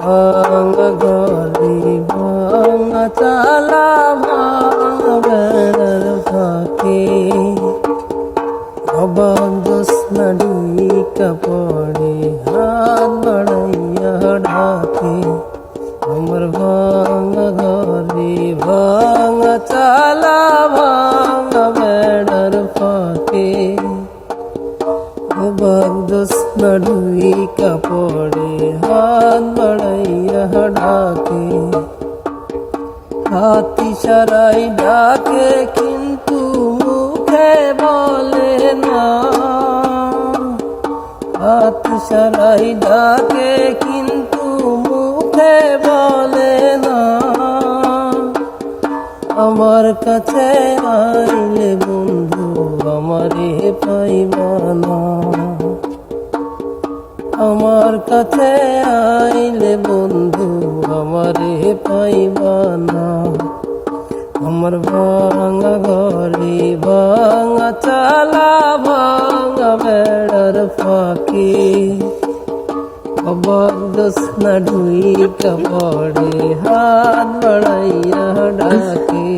ভাঙা ঘরে ভাঙা চালা ভাঙা বেড়ার ফাঁকে অবাক জ্যোৎস্না ঢুইকা পড়ে হাত বাড়াইয়া ডাকে আমার ভাঙা ঘরে ভাঙা চালা ভাঙা বেড়ার ফাঁকে অবাক জ্যোৎস্না ঢুইকা পড়ে হাত বাড়াইয়া ডাকে হাত ইশারায় ডাকে কিন্তু মুখে বলে না হাত ইশারায় ডাকে কিন্তু মুখে বলে না আমার কাছে আইলে বন্ধু আমারে পাইবা না আমার কাছে আইলে বন্ধু আমারে পাইবা না আমার ভাঙা ঘরে ভাঙা চালা ভাঙা বেড়ার ফাঁকে অবাক জ্যোৎস্না ঢুইকা পড়ে হাত বাড়াইয়া ডাকে